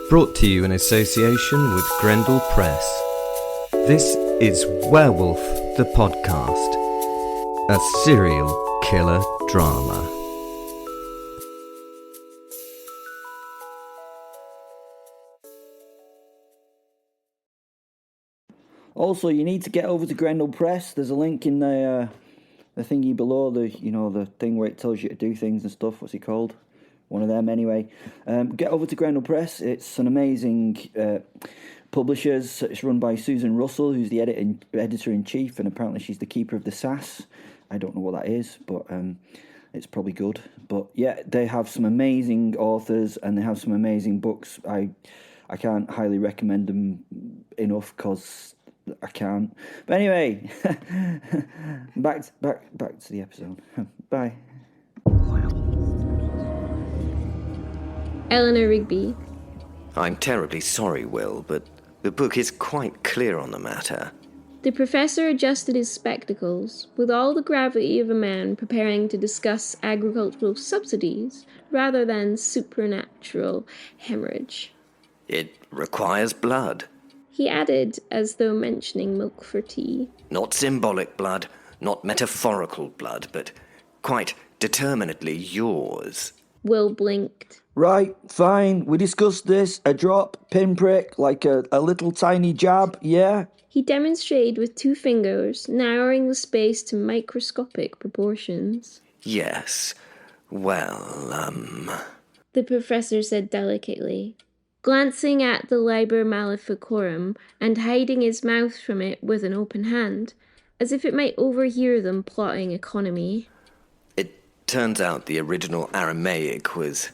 Brought to you in association with Grendel Press. This is Werewolf, the podcast. A serial killer drama. Also, you need to get over to Grendel Press. There's a link in the thingy below, the thing where it tells you to do things and stuff. What's it called? One of them, anyway. Get over to Grendel Press. It's an amazing publishers. It's run by Susan Russell, who's the editor-in-chief, and apparently she's the keeper of the SAS. I don't know what that is, but it's probably good. But yeah, they have some amazing authors, and they have some amazing books. I can't highly recommend them enough, because I can't. But anyway, back to the episode. Bye. Eleanor Rigby. I'm terribly sorry, Will, but the book is quite clear on the matter. The professor adjusted his spectacles, with all the gravity of a man preparing to discuss agricultural subsidies rather than supernatural hemorrhage. It requires blood. He added, as though mentioning milk for tea. Not symbolic blood, not metaphorical blood, but quite determinedly yours. Will blinked. Right, fine, we discussed this. A drop, pinprick, like a little tiny jab, yeah? He demonstrated with 2 fingers, narrowing the space to microscopic proportions. Yes. Well, the professor said delicately, glancing at the Liber Malifercorum and hiding his mouth from it with an open hand, as if it might overhear them plotting economy. It turns out the original Aramaic was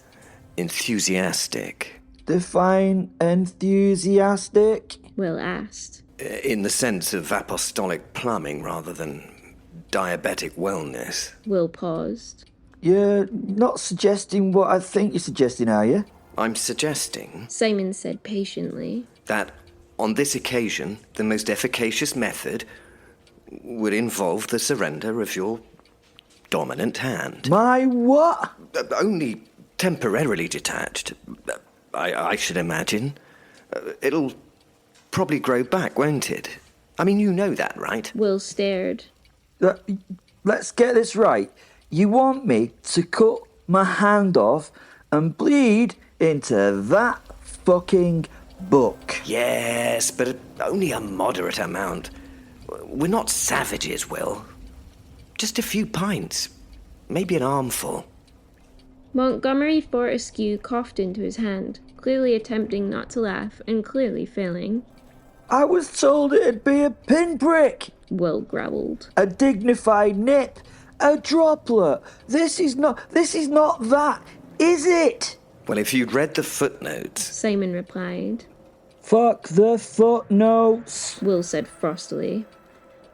enthusiastic. Define enthusiastic? Will asked. In the sense of apostolic plumbing rather than diabetic wellness. Will paused. You're not suggesting what I think you're suggesting, are you? I'm suggesting, Simon said patiently, that on this occasion, the most efficacious method would involve the surrender of your dominant hand. My what? Only temporarily detached, I should imagine. It'll probably grow back, won't it? I mean, you know that, right? Will stared. Let's get this right. You want me to cut my hand off and bleed into that fucking book? Yes, but only a moderate amount. We're not savages, Will. Just a few pints. Maybe an armful. Montgomery Fortescue coughed into his hand, clearly attempting not to laugh and clearly failing. I was told it'd be a pinprick. Will growled. A dignified nip. A droplet. This is not that, is it? Well, if you'd read the footnotes... Simon replied. Fuck the footnotes. Will said frostily.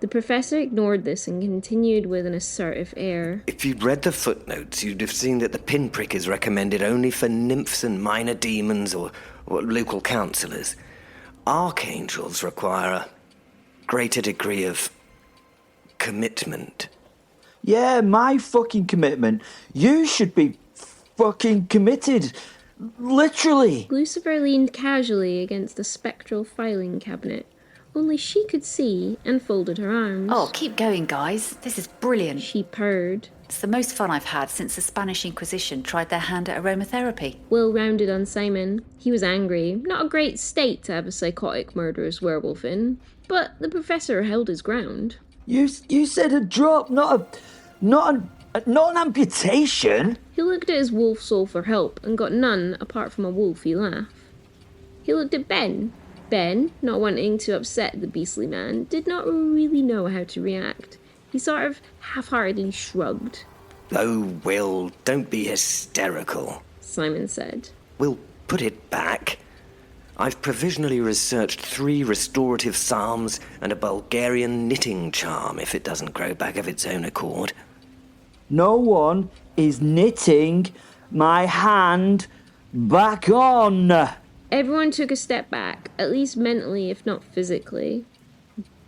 The professor ignored this and continued with an assertive air. If you'd read the footnotes, you'd have seen that the pinprick is recommended only for nymphs and minor demons or local councillors. Archangels require a greater degree of commitment. Yeah, my fucking commitment. You should be fucking committed. Literally. Lucifer leaned casually against the spectral filing cabinet. Only she could see, and folded her arms. Oh, keep going, guys. This is brilliant. She purred. It's the most fun I've had since the Spanish Inquisition tried their hand at aromatherapy. Will rounded on Simon. He was angry. Not a great state to have a psychotic murderous werewolf in, but the professor held his ground. You said a drop, not an amputation. He looked at his wolf soul for help and got none apart from a wolfy laugh. He looked at Ben. Ben, not wanting to upset the beastly man, did not really know how to react. He sort of half-heartedly shrugged. Oh, Will, don't be hysterical, Simon said. We'll put it back. I've provisionally researched 3 restorative psalms and a Bulgarian knitting charm if it doesn't grow back of its own accord. No one is knitting my hand back on. Everyone took a step back, at least mentally if not physically.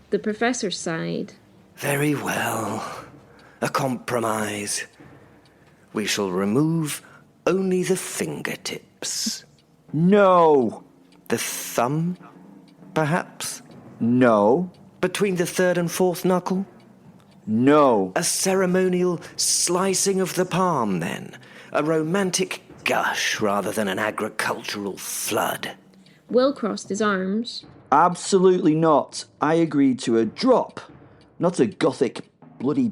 The professor sighed. Very well. A compromise. We shall remove only the fingertips. No. The thumb, perhaps? No. Between the third and fourth knuckle? No. A ceremonial slicing of the palm, then? A romantic gush rather than an agricultural flood? Will crossed his arms. Absolutely not. I agreed to a drop, not a gothic bloody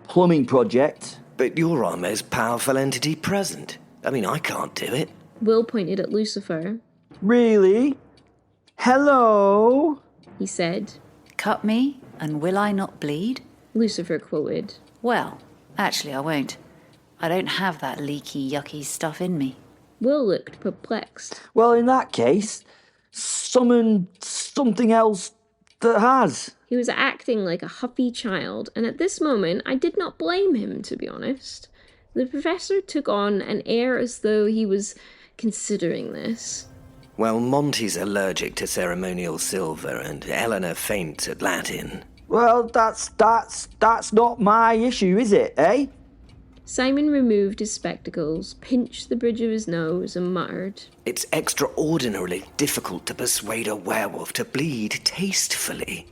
plumbing project. But you're our most powerful entity present. I mean, I can't do it. Will pointed at Lucifer. Really? Hello? He said. Cut me, and will I not bleed? Lucifer quoted. Well, actually I won't. I don't have that leaky, yucky stuff in me. Will looked perplexed. Well, in that case, summon something else that has. He was acting like a huffy child, and at this moment I did not blame him, to be honest. The professor took on an air as though he was considering this. Well, Monty's allergic to ceremonial silver, and Eleanor faints at Latin. Well, that's not my issue, is it, eh? Simon removed his spectacles, pinched the bridge of his nose, and muttered. It's extraordinarily difficult to persuade a werewolf to bleed tastefully.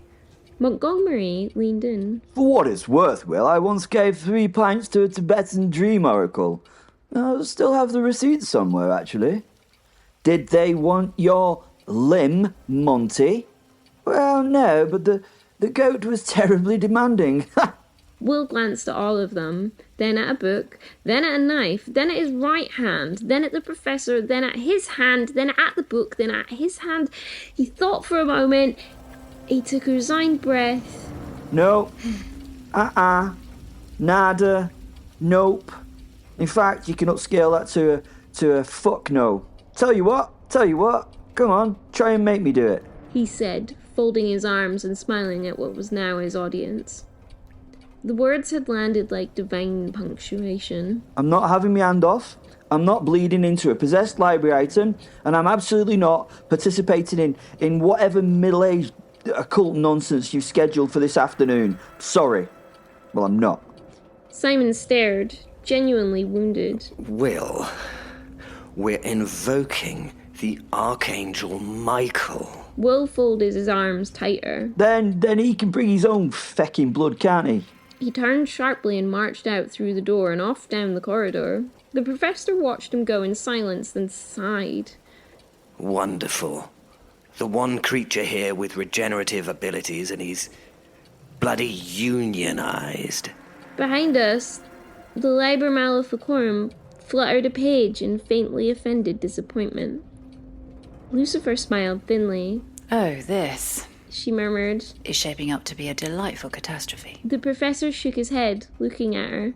Montgomery leaned in. For what it's worth, Will, I once gave 3 pints to a Tibetan dream oracle. I still have the receipt somewhere, actually. Did they want your limb, Monty? Well, no, but the goat was terribly demanding. Will glanced at all of them, then at a book, then at a knife, then at his right hand, then at the professor, then at his hand, then at the book, then at his hand. He thought for a moment. He took a resigned breath. No. Nada. Nope. In fact, you can upscale that to a fuck no. Tell you what. Come on, try and make me do it. He said, folding his arms and smiling at what was now his audience. The words had landed like divine punctuation. I'm not having my hand off. I'm not bleeding into a possessed library item, and I'm absolutely not participating in whatever middle-aged occult nonsense you've scheduled for this afternoon. Sorry. Well, I'm not. Simon stared, genuinely wounded. Will, we're invoking the Archangel Michael. Will folded his arms tighter. Then he can bring his own fecking blood, can't he? He turned sharply and marched out through the door and off down the corridor. The professor watched him go in silence, then sighed. Wonderful. The one creature here with regenerative abilities, and he's bloody unionized. Behind us, the Liber Malifercorum fluttered a page in faintly offended disappointment. Lucifer smiled thinly. Oh, this She murmured. is shaping up to be a delightful catastrophe. The professor shook his head, looking at her.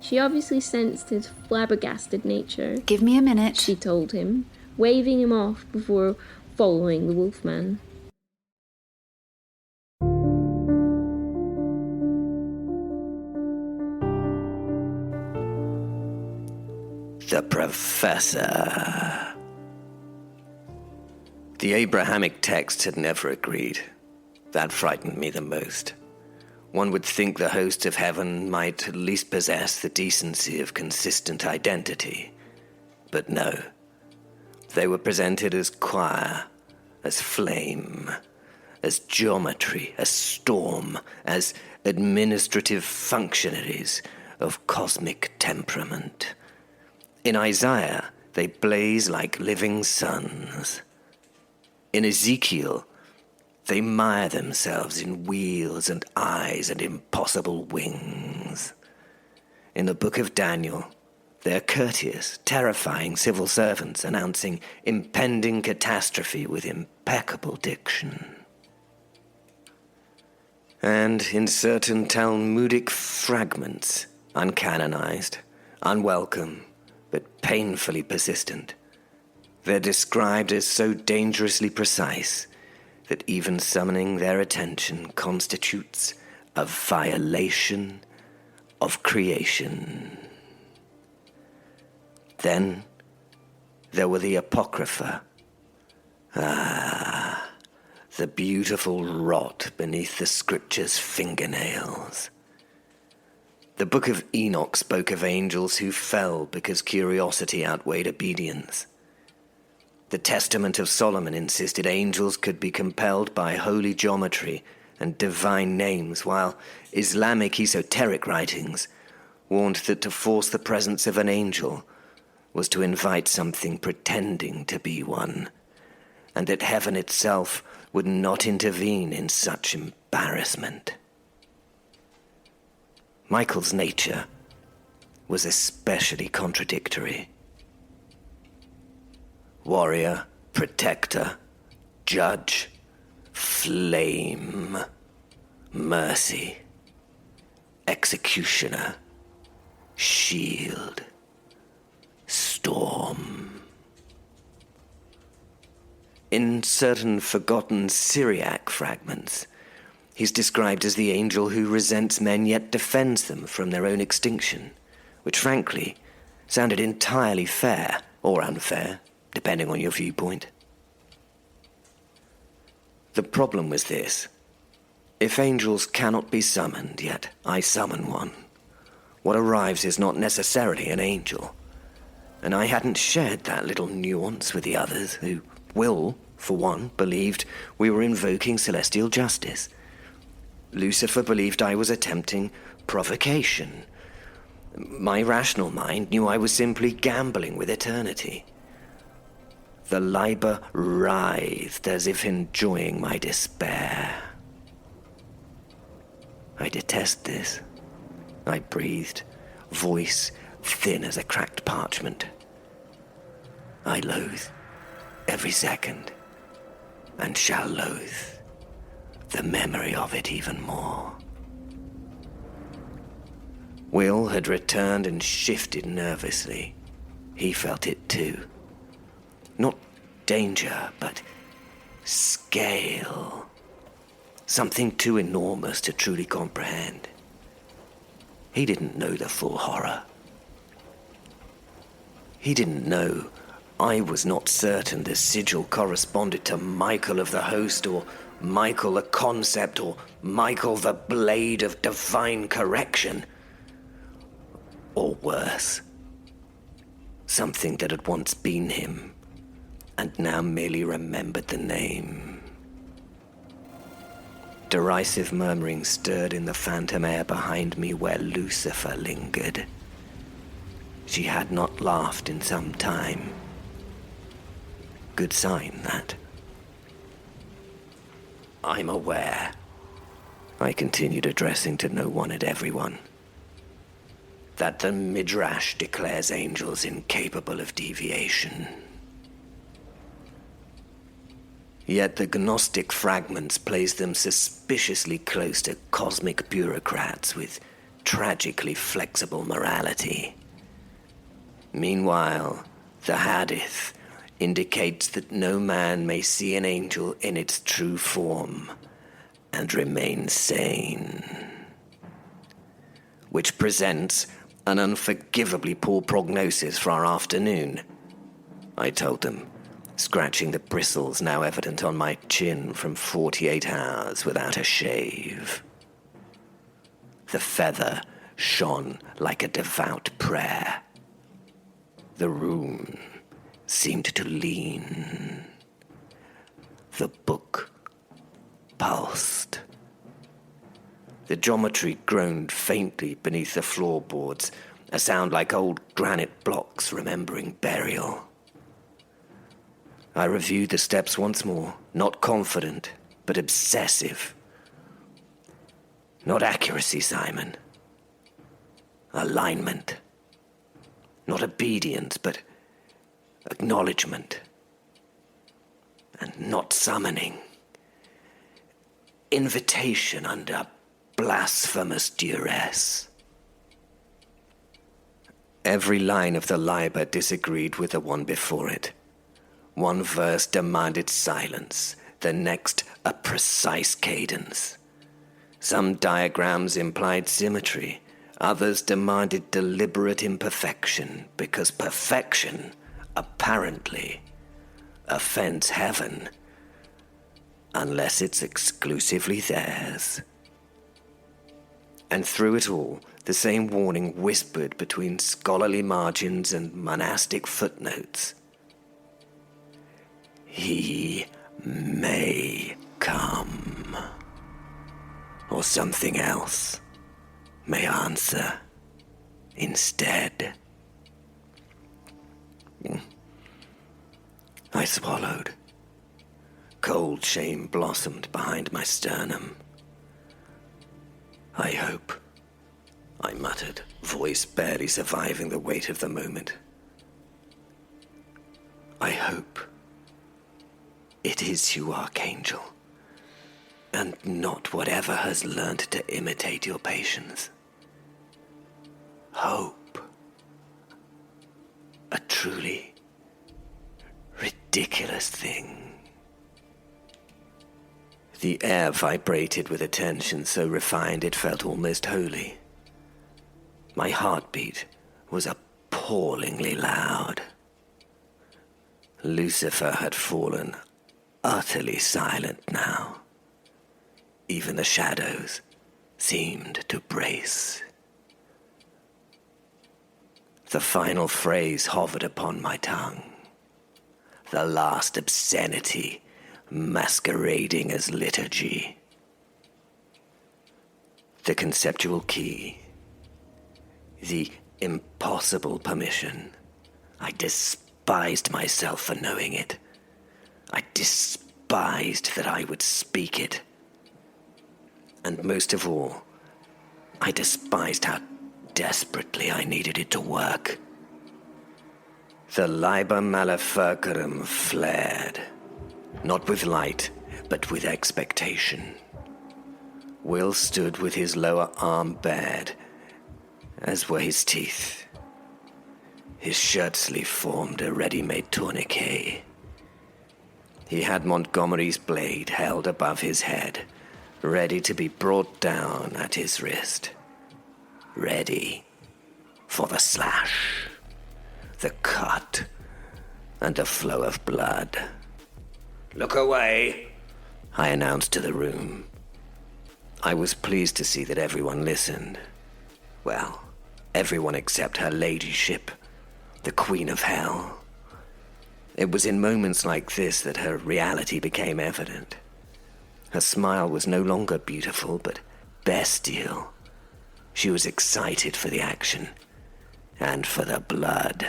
She obviously sensed his flabbergasted nature. Give me a minute. She told him, waving him off before following the wolfman. The Professor. The Abrahamic texts had never agreed. That frightened me the most. One would think the hosts of heaven might at least possess the decency of consistent identity. But no. They were presented as choir, as flame, as geometry, as storm, as administrative functionaries of cosmic temperament. In Isaiah, they blaze like living suns. In Ezekiel, they mire themselves in wheels and eyes and impossible wings. In the book of Daniel, they are courteous, terrifying civil servants announcing impending catastrophe with impeccable diction. And in certain Talmudic fragments, uncanonized, unwelcome, but painfully persistent, they're described as so dangerously precise that even summoning their attention constitutes a violation of creation. Then there were the Apocrypha. The beautiful rot beneath the scripture's fingernails. The Book of Enoch spoke of angels who fell because curiosity outweighed obedience. The Testament of Solomon insisted angels could be compelled by holy geometry and divine names, while Islamic esoteric writings warned that to force the presence of an angel was to invite something pretending to be one, and that heaven itself would not intervene in such embarrassment. Michael's nature was especially contradictory. Warrior, protector, judge, flame, mercy, executioner, shield, storm. In certain forgotten Syriac fragments, he's described as the angel who resents men yet defends them from their own extinction, which frankly sounded entirely fair or unfair, depending on your viewpoint. The problem was this: if angels cannot be summoned, yet I summon one, what arrives is not necessarily an angel. And I hadn't shared that little nuance with the others, who, Will, for one, believed we were invoking celestial justice. Lucifer believed I was attempting provocation. My rational mind knew I was simply gambling with eternity. The Liber writhed as if enjoying my despair. I detest this, I breathed, voice thin as a cracked parchment. I loathe every second, and shall loathe the memory of it even more. Will had returned and shifted nervously. He felt it too. Not danger, but scale. Something too enormous to truly comprehend. He didn't know the full horror. He didn't know I was not certain the sigil corresponded to Michael of the Host, or Michael the Concept, or Michael the Blade of Divine Correction. Or worse, something that had once been him, and now merely remembered the name. Derisive murmuring stirred in the phantom air behind me where Lucifer lingered. She had not laughed in some time. Good sign, that. I'm aware, I continued, addressing to no one and everyone, that the Midrash declares angels incapable of deviation. Yet the Gnostic fragments place them suspiciously close to cosmic bureaucrats with tragically flexible morality. Meanwhile, the Hadith indicates that no man may see an angel in its true form and remain sane, which presents an unforgivably poor prognosis for our afternoon, I told them, scratching the bristles now evident on my chin from 48 hours without a shave. The feather shone like a devout prayer. The room seemed to lean. The book pulsed. The geometry groaned faintly beneath the floorboards, a sound like old granite blocks remembering burial. I reviewed the steps once more, not confident, but obsessive. Not accuracy, Simon. Alignment. Not obedience, but acknowledgement. And not summoning. Invitation under blasphemous duress. Every line of the Liber disagreed with the one before it. One verse demanded silence, the next a precise cadence. Some diagrams implied symmetry, others demanded deliberate imperfection, because perfection, apparently, offends heaven, unless it's exclusively theirs. And through it all, the same warning whispered between scholarly margins and monastic footnotes. He may come. Or something else may answer instead. I swallowed. Cold shame blossomed behind my sternum. I hope, I muttered, voice barely surviving the weight of the moment. I hope it is you, Archangel, and not whatever has learned to imitate your patience. Hope. A truly ridiculous thing. The air vibrated with attention so refined it felt almost holy. My heartbeat was appallingly loud. Lucifer had fallen utterly silent now. Even the shadows seemed to brace. The final phrase hovered upon my tongue. The last obscenity masquerading as liturgy. The conceptual key. The impossible permission. I despised myself for knowing it. I despised that I would speak it. And most of all, I despised how desperately I needed it to work. The Liber Malifercorum flared. Not with light, but with expectation. Will stood with his lower arm bared, as were his teeth. His shirt sleeve formed a ready-made tourniquet. He had Montgomery's blade held above his head, ready to be brought down at his wrist. Ready for the slash, the cut, and the flow of blood. "Look away," I announced to the room. I was pleased to see that everyone listened. Well, everyone except her ladyship, the Queen of Hell. It was in moments like this that her reality became evident. Her smile was no longer beautiful, but bestial. She was excited for the action, and for the blood.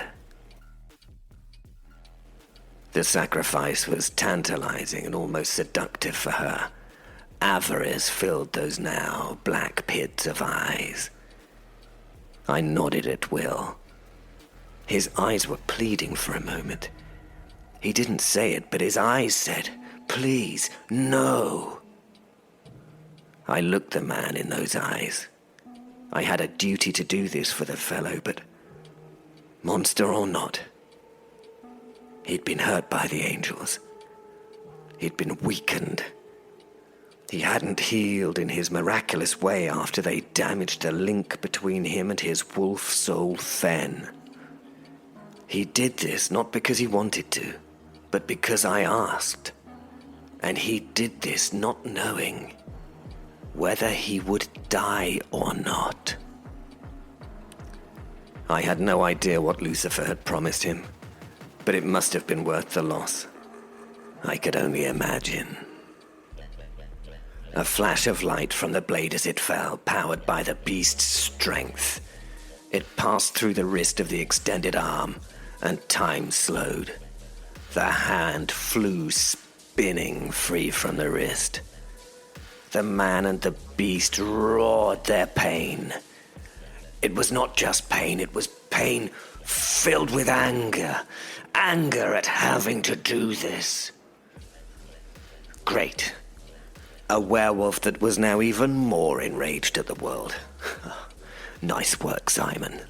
The sacrifice was tantalizing and almost seductive for her. Avarice filled those now black pits of eyes. I nodded at Will. His eyes were pleading for a moment. He didn't say it, but his eyes said, "Please, no." I looked the man in those eyes. I had a duty to do this for the fellow, but monster or not, he'd been hurt by the angels. He'd been weakened. He hadn't healed in his miraculous way after they damaged the link between him and his wolf soul Fen. He did this not because he wanted to, but because I asked. And he did this not knowing whether he would die or not. I had no idea what Lucifer had promised him, but it must have been worth the loss. I could only imagine. A flash of light from the blade as it fell, powered by the beast's strength. It passed through the wrist of the extended arm, and time slowed. The hand flew spinning free from the wrist. The man and the beast roared their pain. It was not just pain, it was pain filled with anger. Anger at having to do this. Great. A werewolf that was now even more enraged at the world. Nice work, Simon.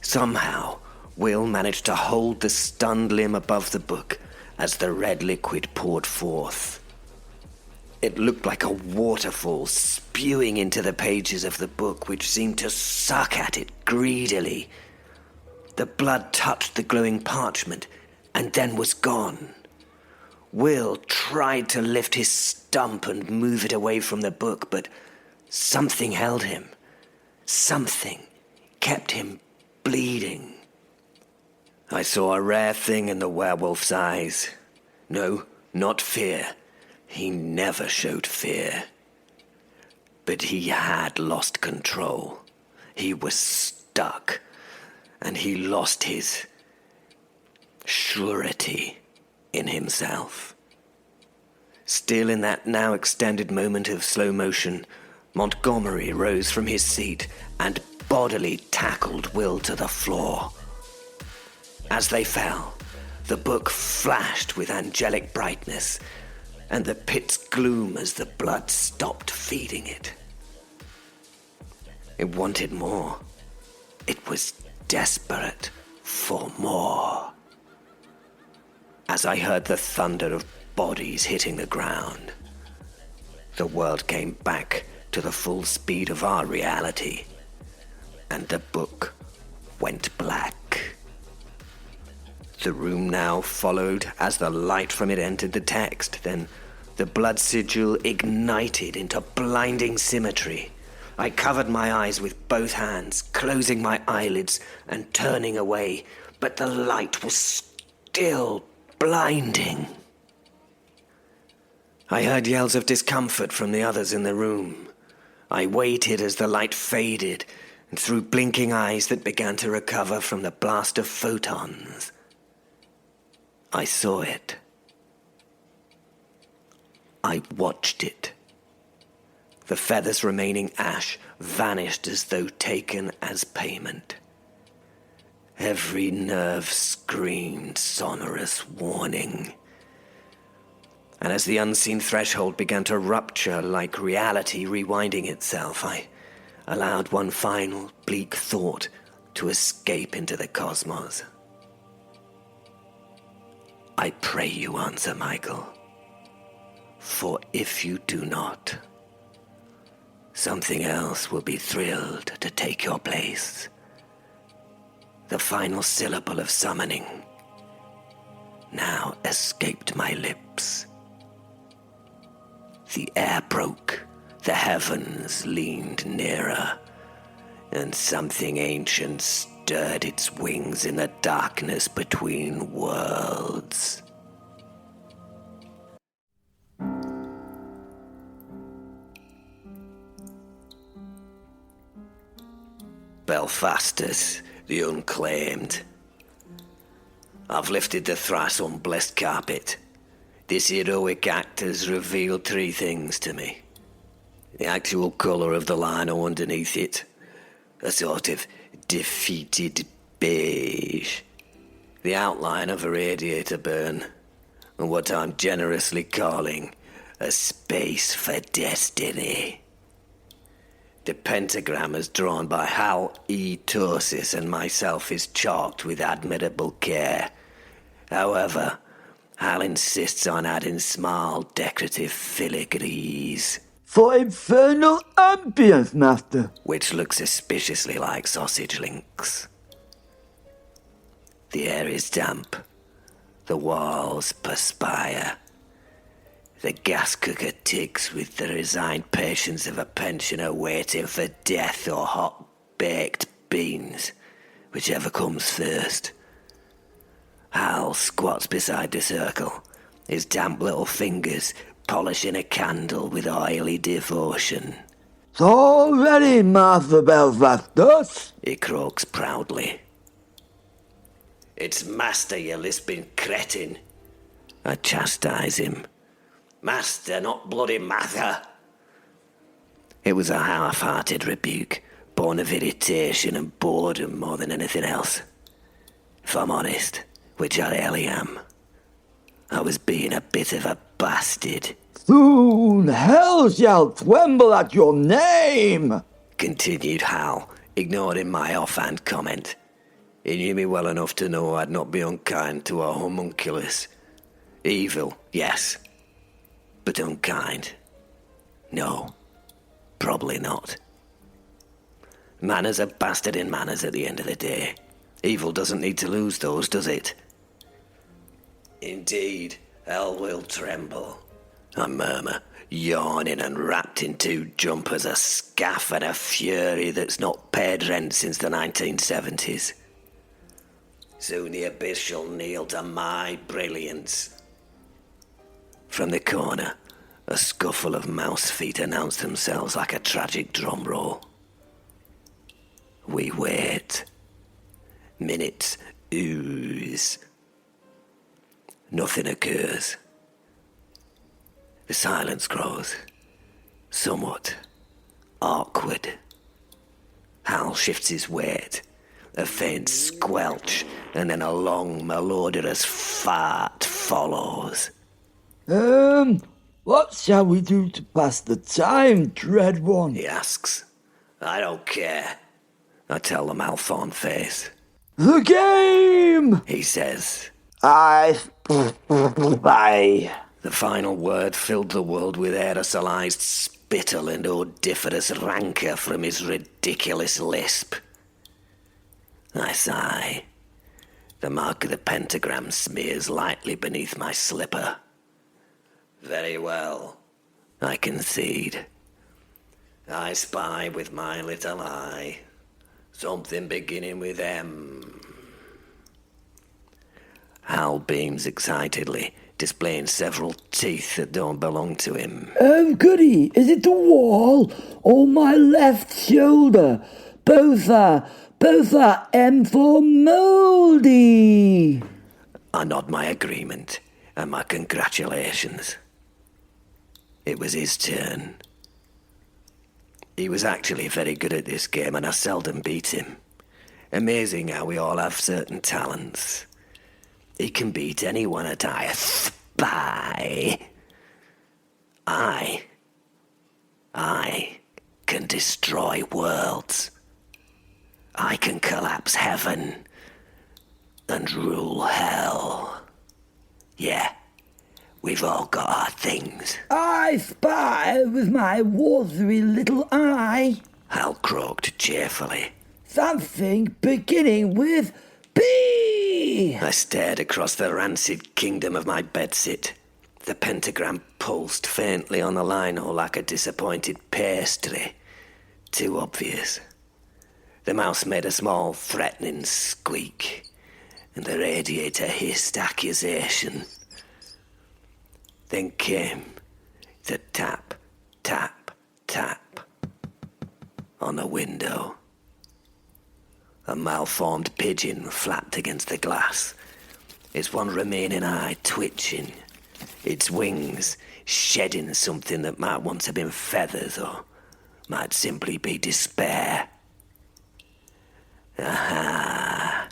Somehow, Will managed to hold the stunned limb above the book as the red liquid poured forth. It looked like a waterfall spewing into the pages of the book, which seemed to suck at it greedily. The blood touched the glowing parchment and then was gone. Will tried to lift his stump and move it away from the book, but something held him. Something kept him bleeding. I saw a rare thing in the werewolf's eyes. No, not fear. He never showed fear. But he had lost control. He was stuck, and he lost his surety in himself. Still in that now extended moment of slow motion, Montgomery rose from his seat and bodily tackled Will to the floor. As they fell, the book flashed with angelic brightness, and the pit's gloom as the blood stopped feeding it. It wanted more. It was desperate for more. As I heard the thunder of bodies hitting the ground, the world came back to the full speed of our reality, and the book went black. The room now followed as the light from it entered the text. Then the blood sigil ignited into blinding symmetry. I covered my eyes with both hands, closing my eyelids and turning away, but the light was still blinding. I heard yells of discomfort from the others in the room. I waited as the light faded, and through blinking eyes that began to recover from the blast of photons, I saw it. I watched it. The feathers remaining ash vanished as though taken as payment. Every nerve screamed sonorous warning. And as the unseen threshold began to rupture like reality rewinding itself, I allowed one final bleak thought to escape into the cosmos. I pray you answer, Michael. For if you do not, something else will be thrilled to take your place. The final syllable of summoning now escaped my lips. The air broke, the heavens leaned nearer, and something ancient stirred its wings in the darkness between worlds. Belphastus the Unclaimed. I've lifted the thrice unblessed carpet. This heroic act has revealed three things to me. The actual colour of the lino underneath it, a sort of defeated beige. The outline of a radiator burn, and what I'm generously calling a space for destiny. The pentagram as drawn by Hal E. Torsis and myself is chalked with admirable care. However, Hal insists on adding small decorative filigrees. For infernal ambience, master. Which look suspiciously like sausage links. The air is damp. The walls perspire. The gas cooker ticks with the resigned patience of a pensioner waiting for death or hot-baked beans, whichever comes first. Hal squats beside the circle, his damp little fingers polishing a candle with oily devotion. So ready, Master Belphastus, He croaks proudly. It's master, you lisping cretin. I chastise him. Master, not bloody matter. It was a half-hearted rebuke, born of irritation and boredom more than anything else. If I'm honest, which I really am, I was being a bit of a bastard. soon hell shall tremble at your name, Continued Hal, ignoring my offhand comment. He knew me well enough to know I'd not be unkind to a homunculus. Evil, yes. But unkind? No, probably not. Manners are bastard in manners at the end of the day. Evil doesn't need to lose those, does it? Indeed, hell will tremble, I murmur, yawning and wrapped in two jumpers, a scaff and a fury that's not paid rent since the 1970s. Soon the abyss shall kneel to my brilliance. From the corner, a scuffle of mouse feet announced themselves like a tragic drum roll. We wait. Minutes ooze. Nothing occurs. The silence grows somewhat awkward. Hal shifts his weight. A faint squelch, and then a long, melodious fart follows. What shall we do to pass the time, Dread One? He asks. I don't care. I tell the malformed face. The game! He says. Bye. The final word filled the world with aerosolized spittle and odoriferous rancor from his ridiculous lisp. I sigh. The mark of the pentagram smears lightly beneath my slipper. Very well, I concede. I spy with my little eye something beginning with M. Hal beams excitedly, displaying several teeth that don't belong to him. Oh, goody, is it the wall or my left shoulder? Both are M for mouldy. I nod my agreement and my congratulations. It was his turn. He was actually very good at this game and I seldom beat him. Amazing how we all have certain talents. He can beat anyone at I spy. I can destroy worlds. I can collapse heaven and rule hell. Yeah, we've all got our things. I spy with my watery little eye Hal croaked cheerfully. something beginning with B. I stared across the rancid kingdom of my bedsit. The pentagram pulsed faintly on the lino like a disappointed pastry. Too obvious. The mouse made a small, threatening squeak, and the radiator hissed accusation. Then came the tap, tap, tap on the window. A malformed pigeon flapped against the glass, its one remaining eye twitching, its wings shedding something that might once have been feathers or might simply be despair. Aha!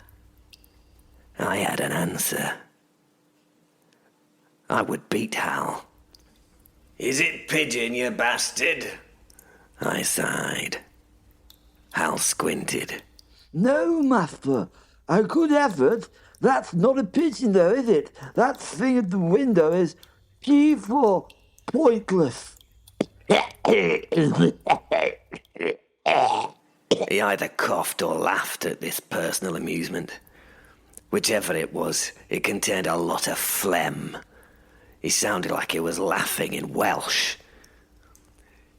I had an answer. I would beat Hal. Is it pigeon, you bastard? I sighed. Hal squinted. No, master. A good effort. That's not a pigeon, though, is it? That thing at the window is P for pointless. He either coughed or laughed at this personal amusement. Whichever it was, it contained a lot of phlegm. He sounded like he was laughing in Welsh.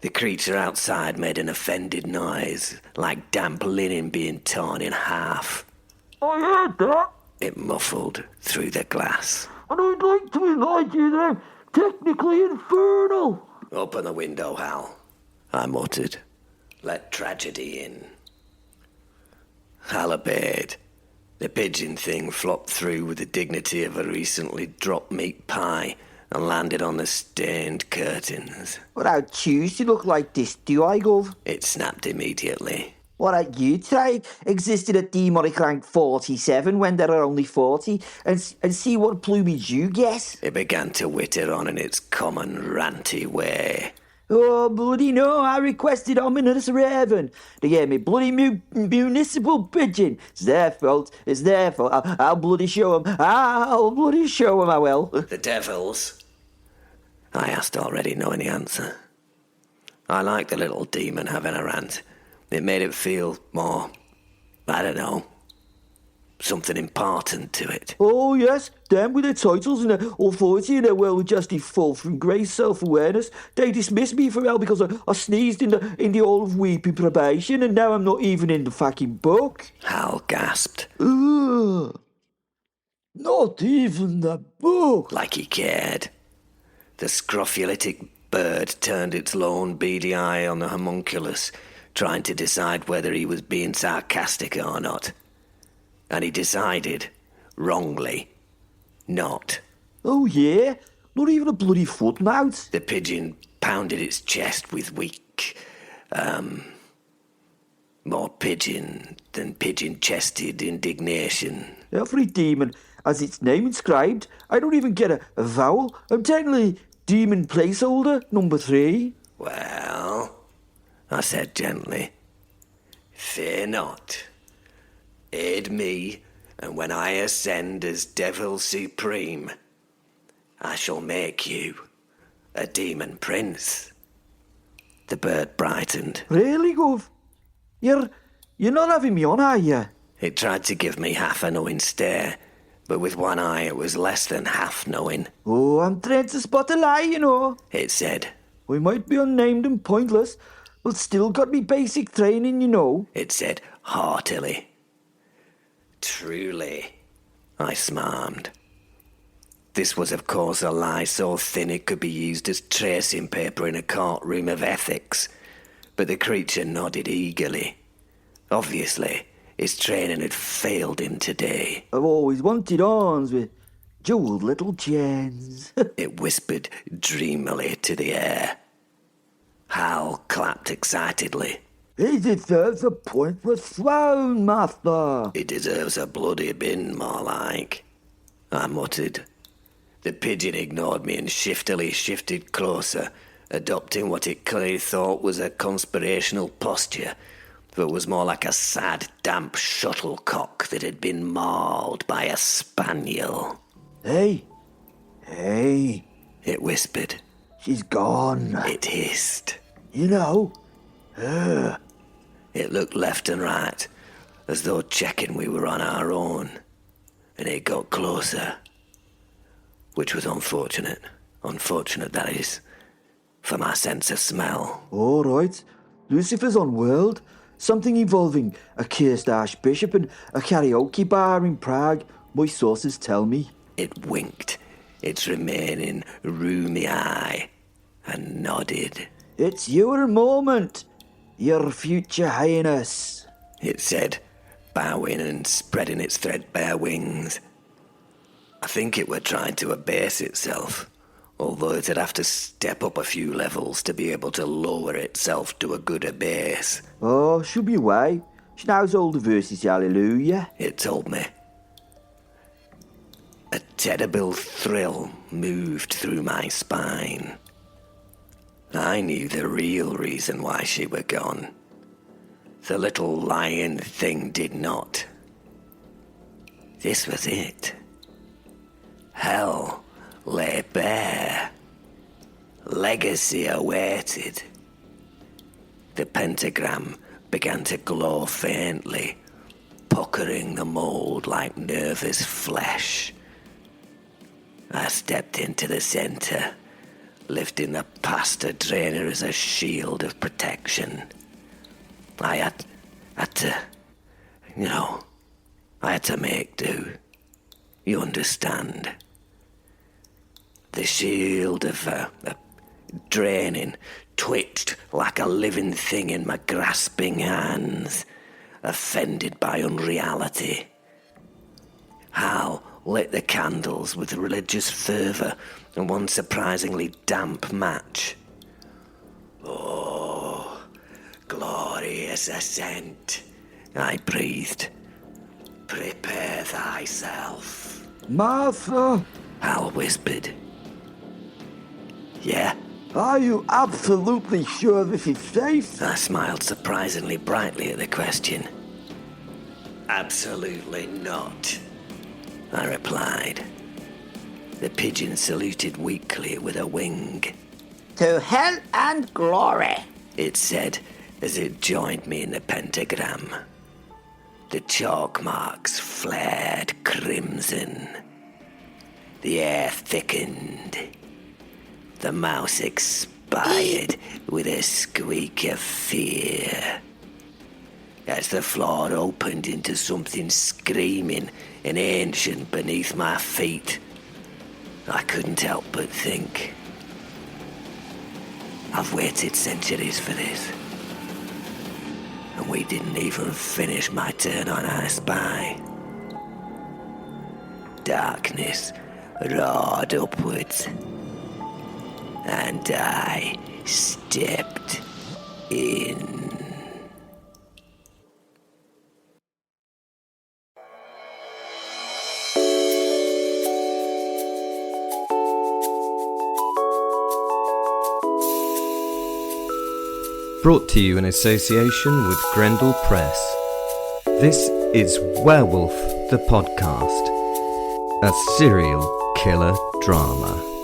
The creature outside made an offended noise, like damp linen being torn in half. I heard that, It muffled through the glass. and I'd like to remind you that I'm technically infernal. Open the window, Hal, I muttered. Let tragedy in. Hal obeyed. The pigeon thing flopped through with the dignity of a recently dropped meat pie and landed on the stained curtains. What I'd choose to look like this, do I, Gov? It snapped immediately. What had you try existed at demonic rank 47 when there are only 40 and see what plumage you get? It began to witter on in its common ranty way. Oh, bloody no, I requested ominous raven. They gave me bloody municipal pigeon. It's their fault, it's their fault. I'll bloody show 'em. I'll bloody show 'em, I will. The devils? I asked, already knowing the answer. I liked the little demon having a rant. It made it feel more, I don't know, something important to it. Oh, yes, them with their titles and their authority and their well-adjusted fall from grace self-awareness. They dismissed me from hell because I sneezed in the hall of weeping probation and now I'm not even in the fucking book. Hal gasped. Ugh. Not even the book. Like he cared. The scrophulatic bird turned its lone beady eye on the homunculus, trying to decide whether he was being sarcastic or not. And he decided, wrongly, not. Oh, yeah? Not even a bloody footnote? The pigeon pounded its chest with weak, more pigeon than pigeon-chested indignation. Every demon has its name inscribed. I don't even get a vowel. I'm technically demon placeholder number 3. Well, I said gently, fear not. Aid me, and when I ascend as Devil Supreme, I shall make you a demon prince. The bird brightened. Really, Gov? You're not having me on, are you? It tried to give me half a knowing stare, but with one eye it was less than half knowing. Oh, I'm trying to spot a lie, you know. It said. I might be unnamed and pointless, but still got me basic training, you know. It said heartily. Truly, I smarmed. This was, of course, a lie so thin it could be used as tracing paper in a courtroom of ethics, but the creature nodded eagerly. Obviously, his training had failed him today. I've always wanted arms with jewelled little chains. It whispered dreamily to the air. Hal clapped excitedly. He deserves a pointless throne, master. He deserves a bloody bin, more like, I muttered. The pigeon ignored me and shiftily shifted closer, adopting what it clearly thought was a conspirational posture, but was more like a sad, damp shuttlecock that had been mauled by a spaniel. Hey, It whispered. she's gone. It hissed. You know, her. It looked left and right, as though checking we were on our own, and it got closer. Which was unfortunate. Unfortunate, that is, for my sense of smell. All right, Lucifer's on world. Something involving a cursed archbishop and a karaoke bar in Prague, my sources tell me. It winked its remaining rheumy eye and nodded. It's your moment, your future highness. It said, bowing and spreading its threadbare wings. I think it were trying to abase itself, although it'd have to step up a few levels to be able to lower itself to a gooder base. Oh, she'll be away. She knows all the verses, hallelujah. It told me. A terrible thrill moved through my spine. I knew the real reason why she were gone. The little lying thing did not. This was it. Hell lay bare. Legacy awaited. The pentagram began to glow faintly, puckering the mould like nervous flesh. I stepped into the centre, lifting the pasta drainer as a shield of protection. I had to make do. You understand? The shield of draining twitched like a living thing in my grasping hands, offended by unreality. Hal lit the candles with religious fervour and one surprisingly damp match. Oh, glorious ascent, I breathed. Prepare thyself. Martha, Hal whispered. Yeah? are you absolutely sure this is safe? I smiled surprisingly brightly at the question. Absolutely not, I replied. The pigeon saluted weakly with a wing. To hell and glory. It said as it joined me in the pentagram. The chalk marks flared crimson. The air thickened. The mouse expired with a squeak of fear. as the floor opened into something screaming and ancient beneath my feet. I couldn't help but think, I've waited centuries for this. And we didn't even finish my turn on I Spy. Darkness roared upwards, and I stepped in. Brought to you in association with Grendel Press. This is Werewolf the Podcast, a serial killer drama.